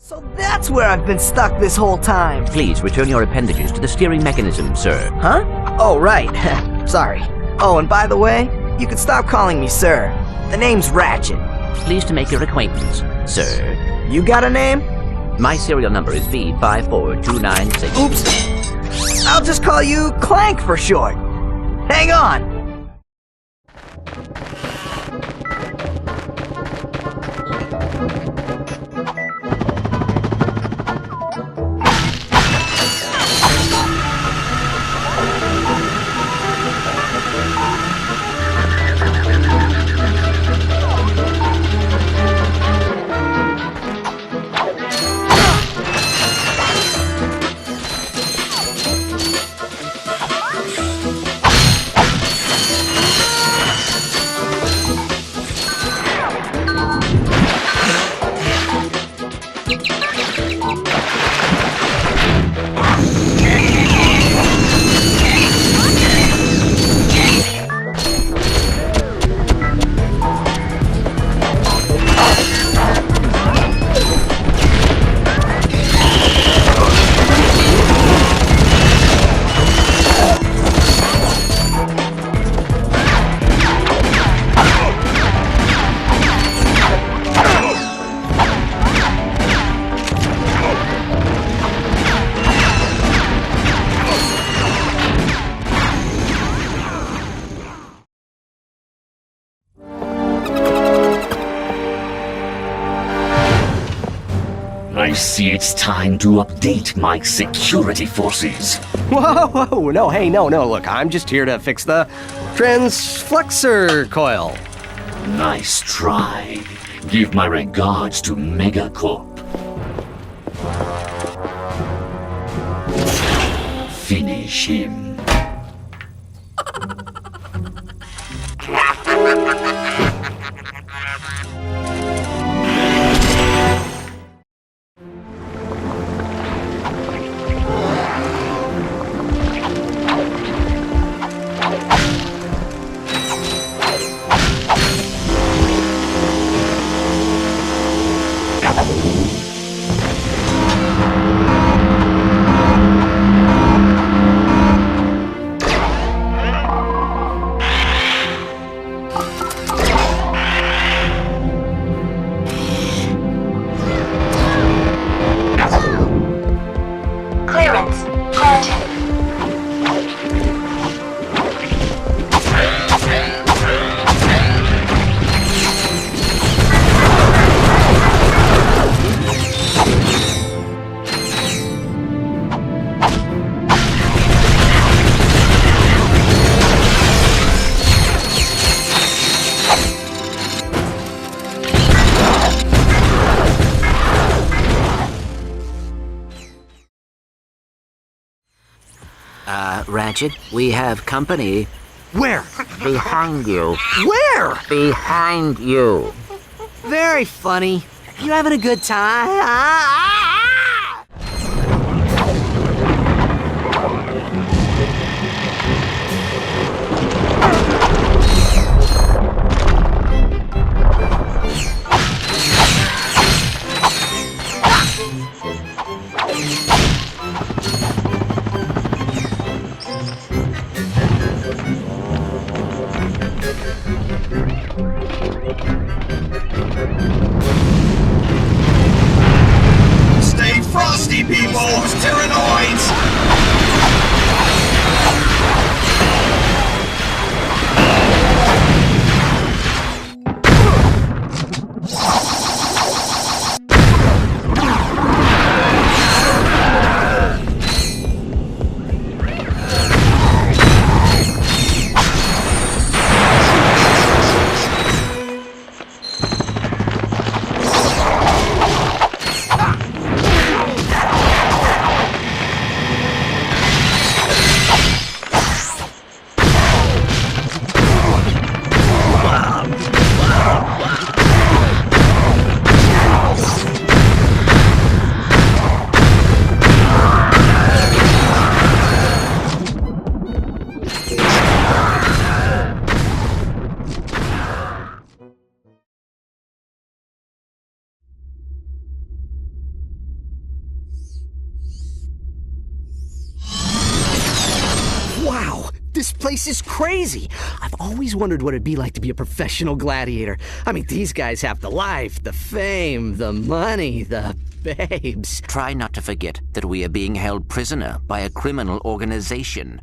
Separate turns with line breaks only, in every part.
So that's where I've been stuck this whole time.
Please return your appendages to the steering mechanism, sir.
Huh? Oh, right. Sorry. Oh, and by the way, you can stop calling me sir. The name's Ratchet.
Pleased to make your acquaintance, sir.
You got a name?
My serial number is V54296.
Oops. I'll just call you Clank for short. Hang on.
I see it's time to update my security forces.
Whoa, no, hey, no, look, I'm just here to fix the transflexor coil.
Nice try. Give my regards to Megacorp. Finish him.
Ratchet, we have company.
Where?
Behind you.
Where?
Behind you.
Very funny. You having a good time?
This place is crazy. I've always wondered what it'd be like to be a professional gladiator. I mean, these guys have the life, the fame, the money, the babes.
Try not to forget that we are being held prisoner by a criminal organization.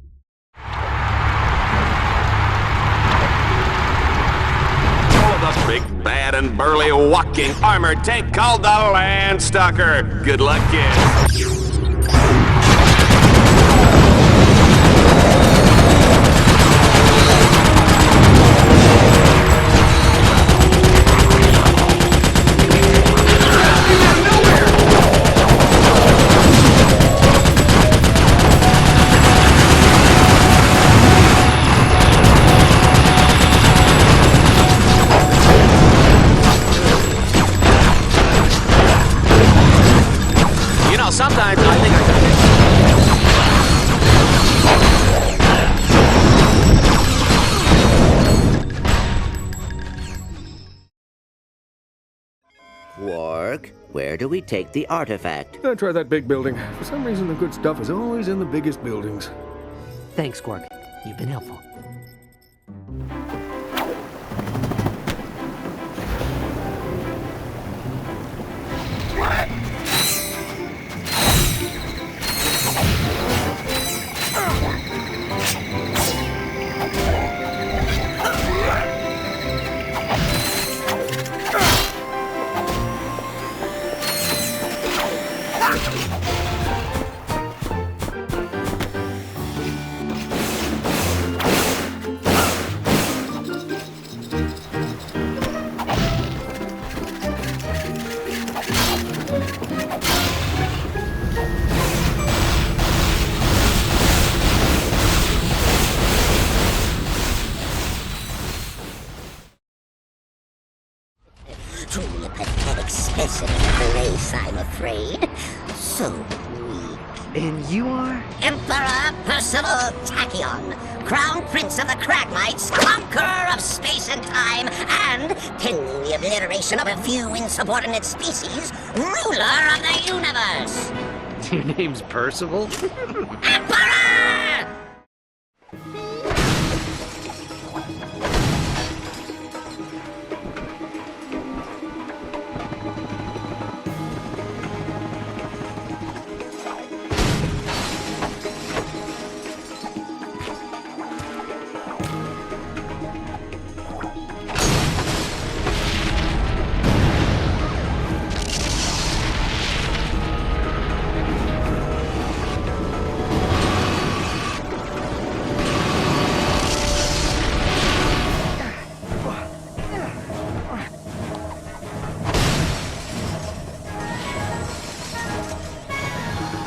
The big, bad, and burly walking armored tank called the Landstalker. Good luck, kids. Sometimes I think I
can. Quark, where do we take the artifact?
Try that big building. For some reason, the good stuff is always in the biggest buildings.
Thanks, Quark. You've been helpful.
Truly a pathetic specimen of the race, I'm afraid. So weak.
And you are?
Emperor Percival Tachyon, Crown Prince of the Cragmites, Conqueror of space and time, and, pending the obliteration of a few insubordinate species, ruler of the universe.
Your name's Percival?
Emperor!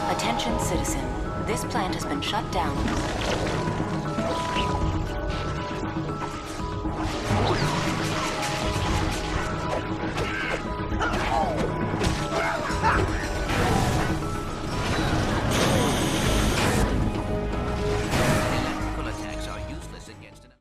Attention, citizen. This plant has been shut down.
Electrical attacks are useless against an...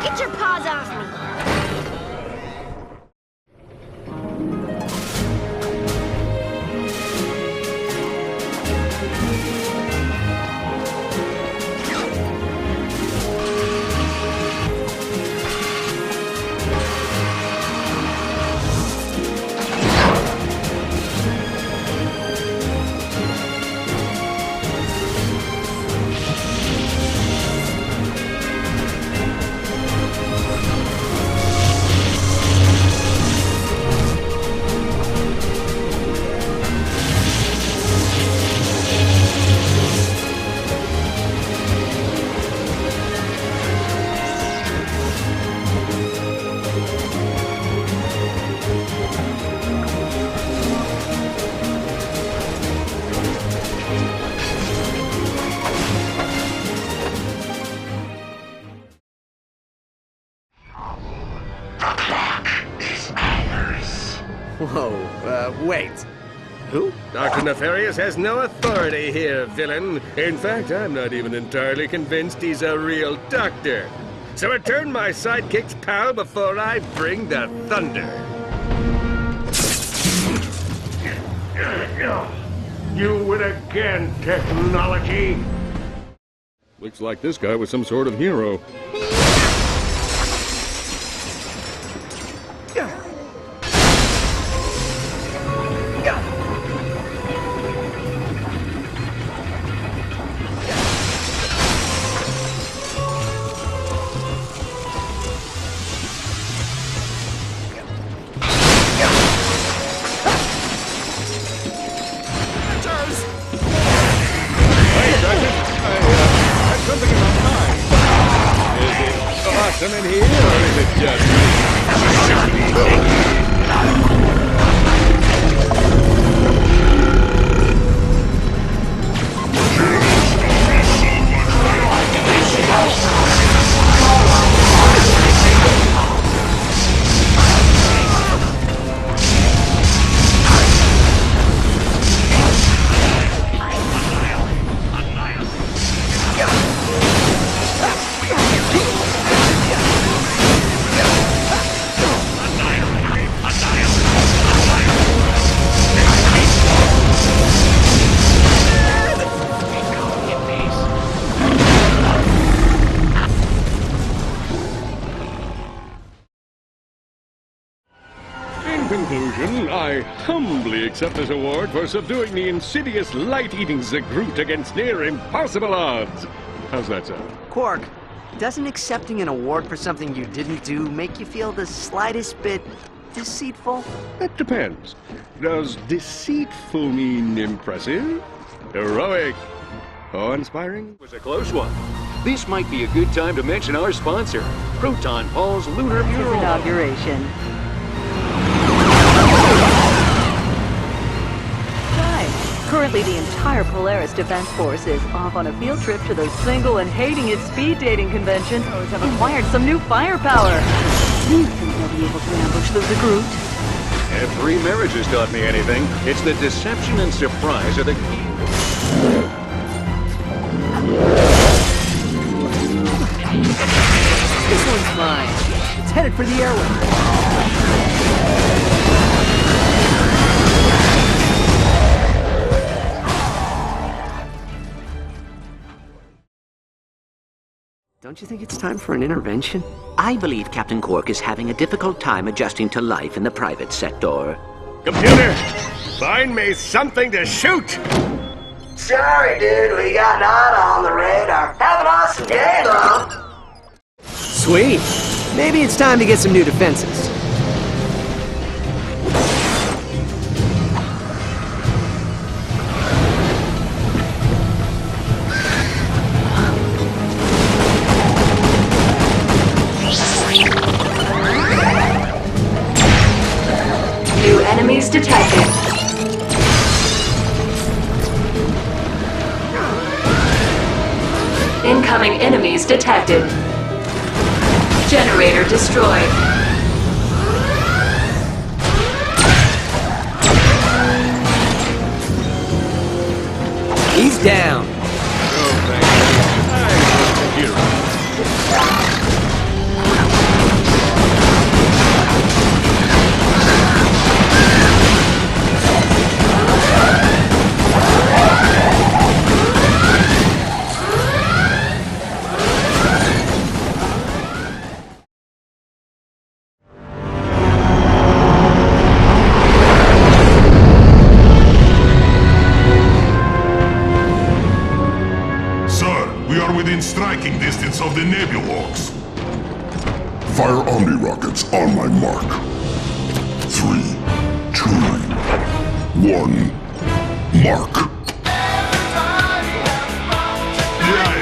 Get your paws off me!
The clock is ours.
Whoa, wait. Who?
Dr. Nefarious has no authority here, villain. In fact, I'm not even entirely convinced he's a real doctor. So return my sidekick's pal before I bring the thunder. You win again, technology! Looks like this guy was some sort of hero. In here, or is it just conclusion, I humbly accept this award for subduing the insidious light-eating Zagroot against near impossible odds. How's that sound?
Quark, doesn't accepting an award for something you didn't do make you feel the slightest bit deceitful?
That depends. Does deceitful mean impressive? Heroic? Awe-inspiring?
It was a close one. This might be a good time to mention our sponsor, Proton Paul's Lunar Mural.
Inauguration. Currently, the entire Polaris Defense Force is off on a field trip to the single and hating its speed dating convention. Those have acquired some new firepower. Do you think they'll be able to ambush the Zagroot?
If 3 marriages taught me anything, it's that deception and surprise are the key.
This one's mine. It's headed for the airway. Don't you think it's time for an intervention?
I believe Captain Quark is having a difficult time adjusting to life in the private sector.
Computer, find me something to shoot!
Sorry, dude, we got Nada on the radar. Have an awesome day, though.
Sweet. Maybe it's time to get some new defenses.
New enemies detected. Incoming enemies detected. Generator destroyed.
He's down.
Oh, thank you. I'm a computer.
Striking distance of the Nebulorks. Fire Omni rockets on my mark. 3, 2, 1, mark. Yeah.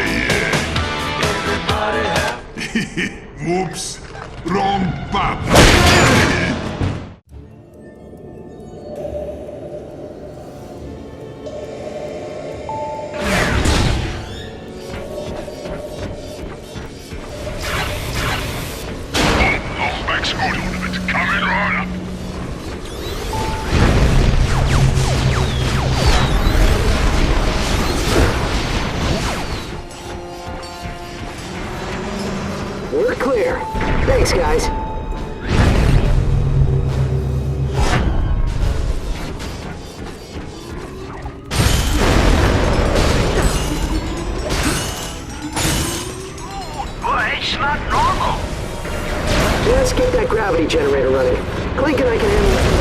Whoops. Wrong button.
clear. Thanks, guys.
Boy, it's not normal.
Let's get that gravity generator running. Clank and I can handle it.